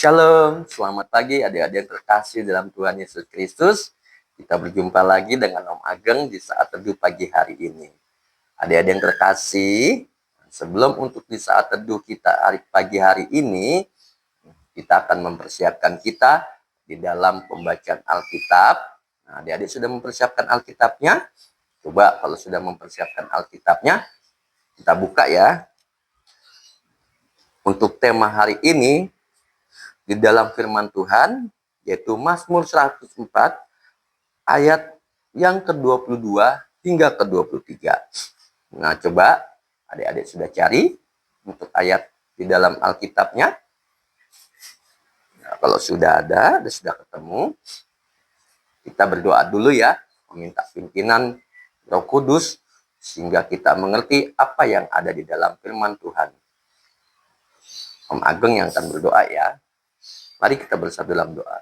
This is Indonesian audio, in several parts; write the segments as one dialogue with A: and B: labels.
A: Shalom, selamat pagi adik-adik yang terkasih dalam Tuhan Yesus Kristus. Kita berjumpa lagi dengan Om Ageng di saat teduh pagi hari ini. Adik-adik yang terkasih, sebelum untuk di saat teduh kita pagi hari ini, kita akan mempersiapkan kita di dalam pembacaan Alkitab. Nah, adik-adik sudah mempersiapkan Alkitabnya? Coba kalau sudah mempersiapkan Alkitabnya, kita buka ya. Untuk tema hari ini, di dalam firman Tuhan, yaitu Mazmur 104, ayat yang ke-22 hingga ke-23. Nah, coba adik-adik sudah cari untuk ayat di dalam Alkitabnya. Nah, kalau sudah ada dan sudah ketemu, kita berdoa dulu ya, meminta pimpinan Roh Kudus, sehingga kita mengerti apa yang ada di dalam firman Tuhan. Om Ageng yang akan berdoa ya. Mari kita bersatu dalam doa.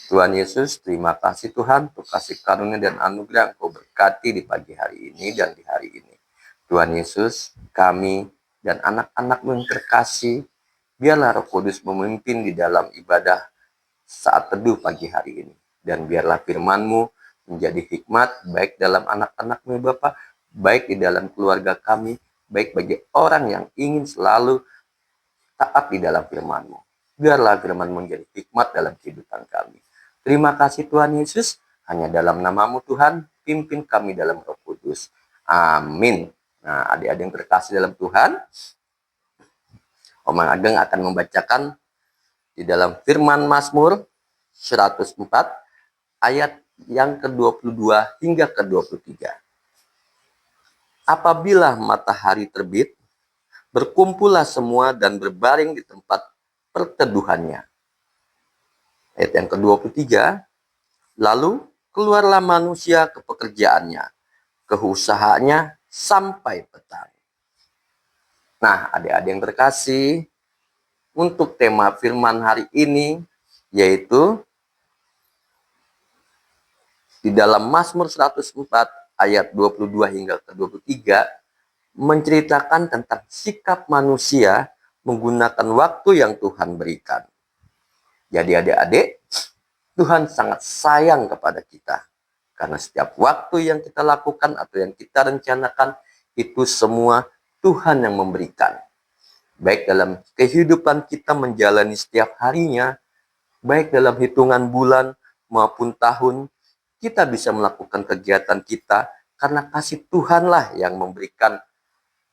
A: Tuhan Yesus, terima kasih Tuhan untuk kasih karunia dan anugerah yang Kau berkati di pagi hari ini dan di hari ini. Tuhan Yesus, kami dan anak-anak-Mu yang terkasih, biarlah Roh Kudus memimpin di dalam ibadah saat teduh pagi hari ini. Dan biarlah firman-Mu menjadi hikmat baik dalam anak-anak-Mu Bapa, baik di dalam keluarga kami, baik bagi orang yang ingin selalu taat di dalam firman-Mu. Biarlah firman menjadi hikmat dalam kehidupan kami. Terima kasih Tuhan Yesus. Hanya dalam nama-Mu Tuhan, pimpin kami dalam Roh Kudus. Amin. Nah, adik-adik yang terkasih dalam Tuhan, Om Ageng akan membacakan di dalam firman Mazmur 104, ayat yang ke-22 hingga ke-23. Apabila matahari terbit, berkumpullah semua dan berbaring di tempat perteduhannya. Ayat yang ke-23, lalu keluarlah manusia ke pekerjaannya, ke usahanya sampai petang. Nah, adik-adik yang terkasih, untuk tema firman hari ini, yaitu di dalam Mazmur 104 ayat 22 hingga ke-23, menceritakan tentang sikap manusia menggunakan waktu yang Tuhan berikan. Jadi adik-adik, Tuhan sangat sayang kepada kita. Karena setiap waktu yang kita lakukan atau yang kita rencanakan, itu semua Tuhan yang memberikan. Baik dalam kehidupan kita menjalani setiap harinya, baik dalam hitungan bulan maupun tahun, kita bisa melakukan kegiatan kita karena kasih Tuhanlah yang memberikan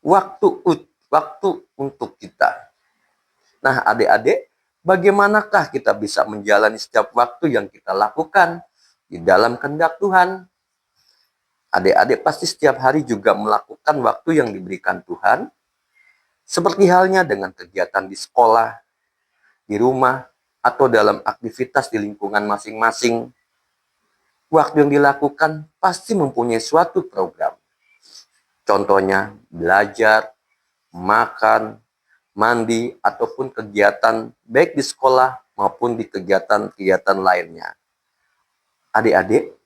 A: waktu untuk kita. Nah, adik-adik, bagaimanakah kita bisa menjalani setiap waktu yang kita lakukan di dalam kehendak Tuhan? Adik-adik pasti setiap hari juga melakukan waktu yang diberikan Tuhan, seperti halnya dengan kegiatan di sekolah, di rumah, atau dalam aktivitas di lingkungan masing-masing. Waktu yang dilakukan pasti mempunyai suatu program. Contohnya, belajar, makan, mandi, ataupun kegiatan baik di sekolah maupun di kegiatan-kegiatan lainnya. Adik-adik,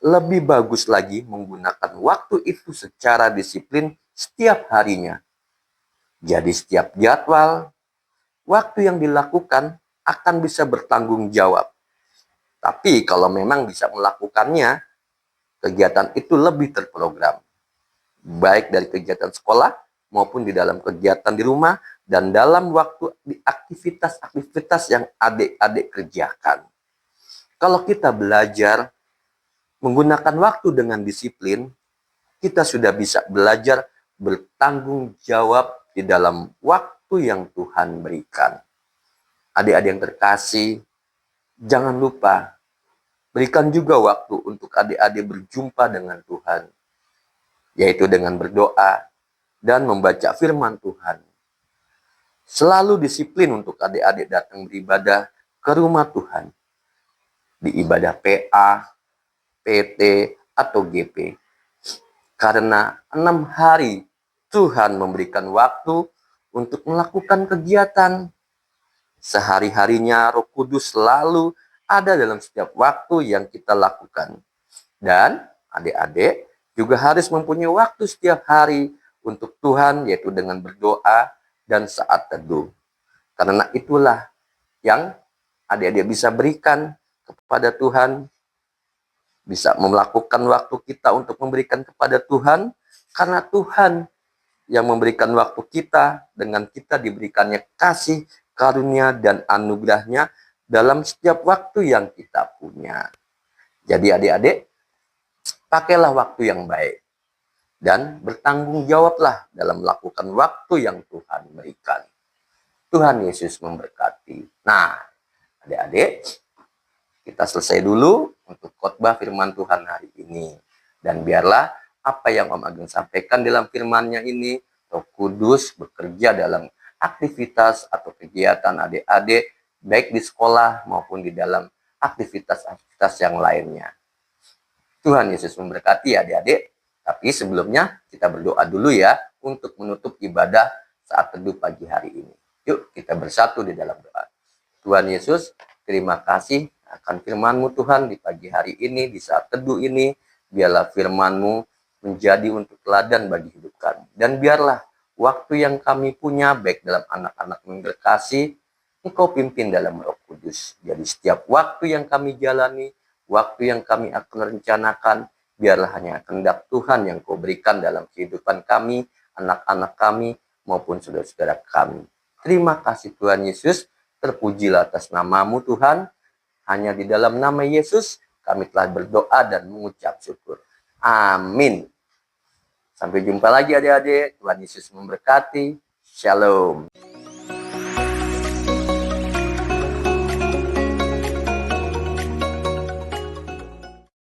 A: lebih bagus lagi menggunakan waktu itu secara disiplin setiap harinya. Jadi setiap jadwal, waktu yang dilakukan akan bisa bertanggung jawab. Tapi kalau memang bisa melakukannya, kegiatan itu lebih terprogram. Baik dari kegiatan sekolah maupun di dalam kegiatan di rumah dan dalam waktu di aktivitas-aktivitas yang adik-adik kerjakan. Kalau kita belajar menggunakan waktu dengan disiplin, kita sudah bisa belajar bertanggung jawab di dalam waktu yang Tuhan berikan. Adik-adik yang terkasih, jangan lupa berikan juga waktu untuk adik-adik berjumpa dengan Tuhan, yaitu dengan berdoa dan membaca firman Tuhan. Selalu disiplin untuk adik-adik datang beribadah ke rumah Tuhan. Di ibadah PA, PT, atau GP. Karena 6 hari Tuhan memberikan waktu untuk melakukan kegiatan. Sehari-harinya Roh Kudus selalu ada dalam setiap waktu yang kita lakukan. Dan adik-adik juga harus mempunyai waktu setiap hari untuk Tuhan, yaitu dengan berdoa dan saat teduh. Karena itulah yang adik-adik bisa berikan kepada Tuhan, bisa melakukan waktu kita untuk memberikan kepada Tuhan, karena Tuhan yang memberikan waktu kita dengan kita diberikannya kasih, karunia, dan anugerahnya dalam setiap waktu yang kita punya. Jadi adik-adik, pakailah waktu yang baik dan bertanggung jawablah dalam melakukan waktu yang Tuhan berikan. Tuhan Yesus memberkati. Nah, adik-adik, kita selesai dulu untuk khotbah firman Tuhan hari ini. Dan biarlah apa yang Om Ageng sampaikan dalam firman-Nya ini, Roh Kudus bekerja dalam aktivitas atau kegiatan adik-adik, baik di sekolah maupun di dalam aktivitas-aktivitas yang lainnya. Tuhan Yesus memberkati adik-adik. Tapi sebelumnya kita berdoa dulu ya untuk menutup ibadah saat teduh pagi hari ini. Yuk kita bersatu di dalam doa. Tuhan Yesus, terima kasih akan firman-Mu Tuhan di pagi hari ini, di saat teduh ini. Biarlah firman-Mu menjadi untuk teladan bagi hidup kami. Dan biarlah waktu yang kami punya, baik dalam anak-anak yang berkasih, Engkau pimpin dalam Roh Kudus. Jadi setiap waktu yang kami jalani, waktu yang kami akan rencanakan, biarlah hanya kehendak Tuhan yang Kau berikan dalam kehidupan kami, anak-anak kami, maupun saudara-saudara kami. Terima kasih Tuhan Yesus, terpujilah atas nama-Mu Tuhan. Hanya di dalam nama Yesus kami telah berdoa dan mengucap syukur. Amin. Sampai jumpa lagi adik-adik. Tuhan Yesus memberkati. Shalom.